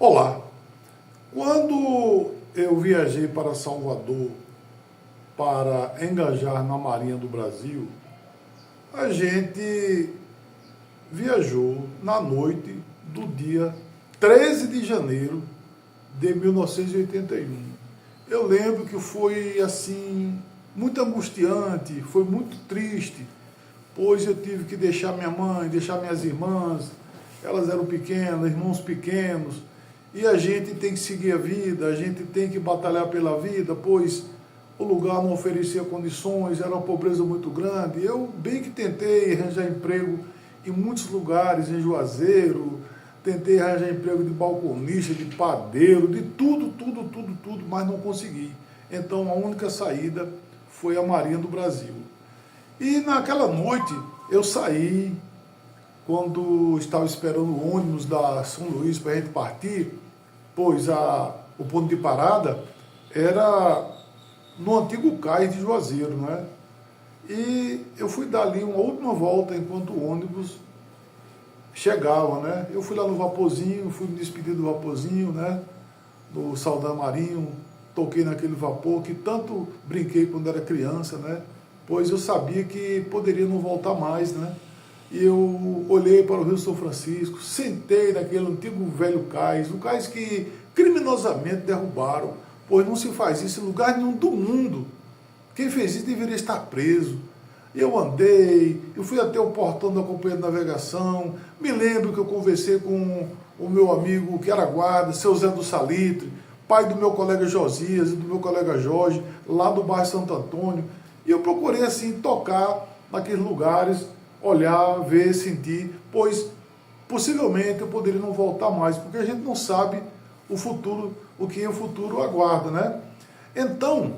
Olá, quando eu viajei para Salvador para engajar na Marinha do Brasil, a gente viajou na noite do dia 13 de janeiro de 1981. Eu lembro que foi assim, muito angustiante, foi muito triste, pois eu tive que deixar minha mãe, deixar minhas irmãs, elas eram pequenas, irmãos pequenos, e a gente tem que seguir a vida, a gente tem que batalhar pela vida, pois o lugar não oferecia condições, era uma pobreza muito grande. Eu bem que tentei arranjar emprego em muitos lugares, em Juazeiro, tentei arranjar emprego de balconista, de padeiro, de tudo, mas não consegui. Então a única saída foi a Marinha do Brasil. E naquela noite eu saí, quando estava esperando o ônibus da São Luís para a gente partir, pois o ponto de parada era no antigo cais de Juazeiro, não é? E eu fui dar ali uma última volta enquanto o ônibus chegava, né? Eu fui lá no vaporzinho, fui me despedir do vaporzinho, né? Do Saldanha Marinho, toquei naquele vapor que tanto brinquei quando era criança, né? Pois eu sabia que poderia não voltar mais, né? E eu olhei para o Rio São Francisco, sentei naquele antigo velho cais, um cais que criminosamente derrubaram, pois não se faz isso em lugar nenhum do mundo. Quem fez isso deveria estar preso. Eu andei, eu fui até o portão da Companhia de Navegação, me lembro que eu conversei com o meu amigo que era guarda, seu Zé do Salitre, pai do meu colega Josias e do meu colega Jorge, lá do bairro Santo Antônio, e eu procurei assim tocar naqueles lugares, olhar, ver, sentir, pois possivelmente eu poderia não voltar mais, porque a gente não sabe o futuro, o que o futuro aguarda, né? Então,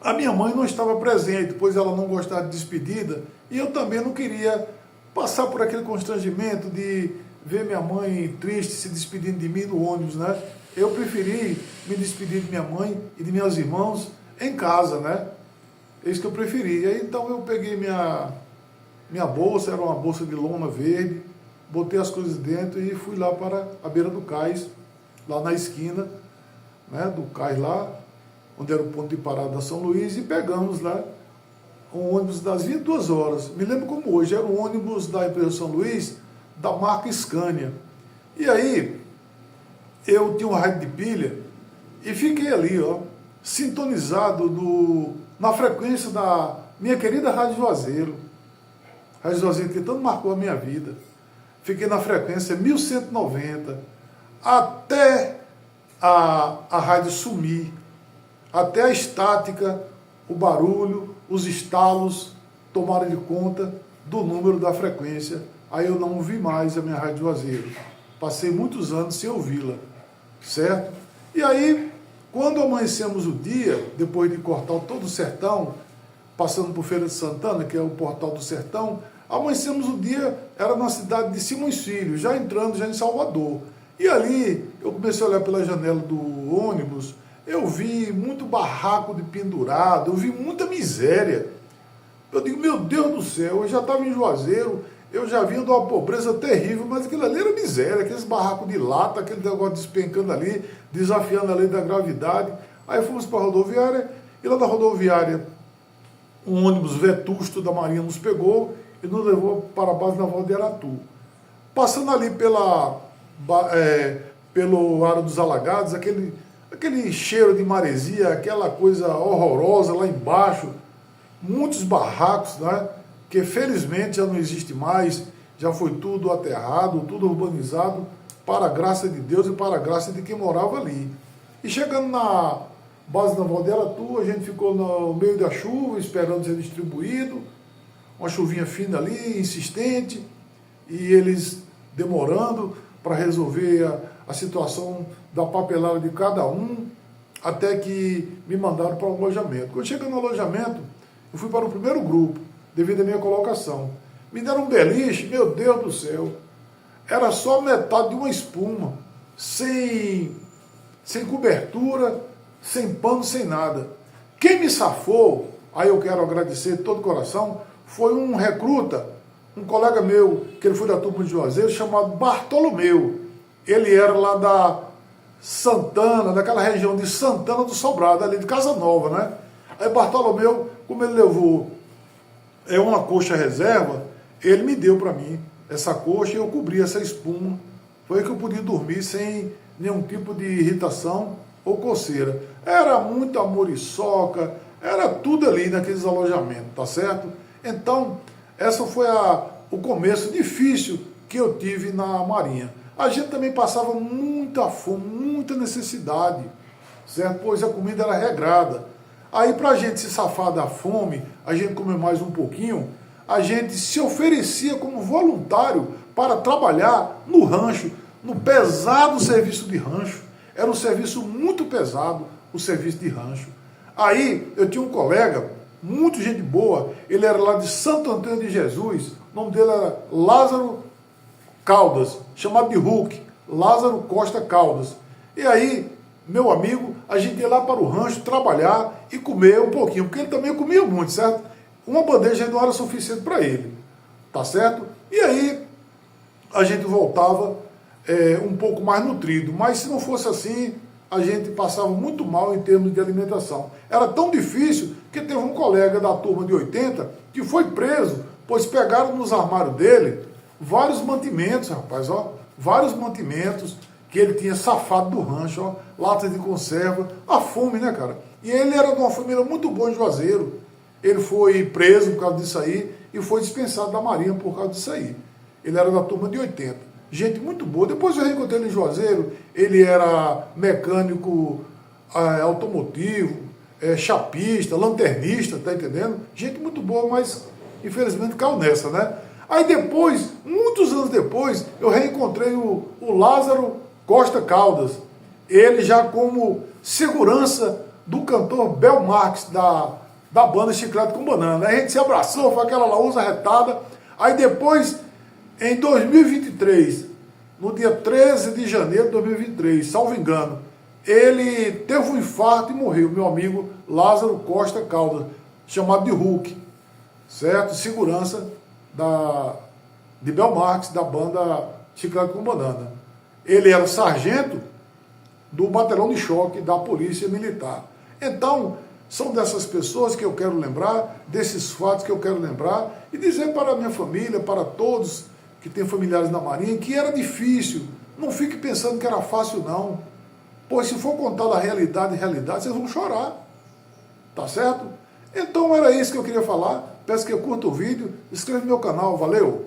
a minha mãe não estava presente, pois ela não gostava de despedida, e eu também não queria passar por aquele constrangimento de ver minha mãe triste, se despedindo de mim no ônibus, né? Eu preferi me despedir de minha mãe e de meus irmãos em casa, né? É isso que eu preferi. Aí, então eu peguei minha bolsa, era uma bolsa de lona verde, botei as coisas dentro e fui lá para a beira do cais, lá na esquina, né, do cais lá, onde era o ponto de parada da São Luís, e pegamos lá um ônibus das 22 horas. Me lembro como hoje, era um ônibus da empresa São Luís, da marca Scania. E aí, eu tinha um rádio de pilha e fiquei ali, ó, sintonizado na frequência da minha querida Rádio Juazeiro. Rádio Juazeiro que tanto marcou a minha vida. Fiquei na frequência 1190, até a rádio sumir, até a estática, o barulho, os estalos tomaram de conta do número da frequência. Aí eu não ouvi mais a minha Rádio Juazeiro. Passei muitos anos sem ouvi-la, certo? E aí, quando amanhecemos o dia, depois de cortar todo o sertão, passando por Feira de Santana, que é o portal do sertão, amanhecemos o dia, era na cidade de Simões Filho, já entrando já em Salvador. E ali, eu comecei a olhar pela janela do ônibus, eu vi muito barraco de pendurado, eu vi muita miséria. Eu digo, meu Deus do céu, eu já estava em Juazeiro, eu já vinha de uma pobreza terrível, mas aquilo ali era miséria, aqueles barracos de lata, aquele negócio despencando ali, desafiando a lei da gravidade. Aí fomos para a rodoviária, e lá na rodoviária, um ônibus vetusto da Marinha nos pegou e nos levou para a base naval de Aratu. Passando ali pelo Área dos Alagados, aquele cheiro de maresia, aquela coisa horrorosa lá embaixo, muitos barracos, né, que felizmente já não existe mais, já foi tudo aterrado, tudo urbanizado, para a graça de Deus e para a graça de quem morava ali. E chegando na base naval de Aratu, a gente ficou no meio da chuva, esperando ser distribuído, uma chuvinha fina ali, insistente, e eles demorando para resolver a situação da papelada de cada um, até que me mandaram para o alojamento. Quando cheguei no alojamento, eu fui para o primeiro grupo, devido à minha colocação. Me deram um beliche, meu Deus do céu, era só metade de uma espuma, sem cobertura, sem pano, sem nada. Quem me safou, aí eu quero agradecer de todo o coração, foi um recruta, um colega meu, que ele foi da turma de Juazeiro, chamado Bartolomeu. ele era lá da Santana, daquela região de Santana do Sobrado, ali de Casa Nova, né? Aí Bartolomeu, como ele levou uma coxa reserva, ele me deu para mim essa coxa e eu cobri essa espuma. Foi aí que eu podia dormir sem nenhum tipo de irritação ou coceira. Era muita muriçoca, era tudo ali naqueles alojamentos, tá certo? Então, essa foi o começo difícil que eu tive na Marinha. A gente também passava muita fome, muita necessidade, certo? Pois a comida era regrada. Aí, para a gente se safar da fome, a gente comer mais um pouquinho, a gente se oferecia como voluntário para trabalhar no rancho, no pesado serviço de rancho. Era um serviço muito pesado, o serviço de rancho. Aí, eu tinha um colega, muito gente boa, ele era lá de Santo Antônio de Jesus, o nome dele era Lázaro Caldas, chamado de Hulk, Lázaro Costa Caldas. E aí, meu amigo, a gente ia lá para o rancho trabalhar e comer um pouquinho, porque ele também comia muito, certo? Uma bandeja não era suficiente para ele, tá certo? E aí, a gente voltava um pouco mais nutrido, mas se não fosse assim, a gente passava muito mal em termos de alimentação. Era tão difícil que teve um colega da turma de 80 que foi preso, pois pegaram nos armários dele vários mantimentos, rapaz, ó, vários mantimentos que ele tinha safado do rancho, ó, latas de conserva, a fome, né, cara? E ele era de uma família muito boa em Juazeiro. Ele foi preso por causa disso aí e foi dispensado da Marinha por causa disso aí. Ele era da turma de 80. Gente muito boa. Depois eu reencontrei ele em Juazeiro, ele era mecânico automotivo, chapista, lanternista, tá entendendo? Gente muito boa, mas infelizmente caiu nessa, né? Aí depois, muitos anos depois, eu reencontrei o Lázaro Costa Caldas, ele já como segurança do cantor Bel Marques, da banda Chiclete com Banana. Aí a gente se abraçou, foi aquela lausa retada. Aí depois, em 2023, no dia 13 de janeiro de 2023, salvo engano, ele teve um infarto e morreu, meu amigo Lázaro Costa Caldas, chamado de Hulk, certo? Segurança de Bel Marques, da banda Chiclete com Banana. Ele era sargento do batalhão de choque da Polícia Militar. Então, são dessas pessoas que eu quero lembrar, desses fatos que eu quero lembrar, e dizer para a minha família, para todos que têm familiares na Marinha, que era difícil. Não fique pensando que era fácil, não. Pois se for contar da realidade, vocês vão chorar. Tá certo? Então era isso que eu queria falar. Peço que curta o vídeo, inscreva no meu canal. Valeu!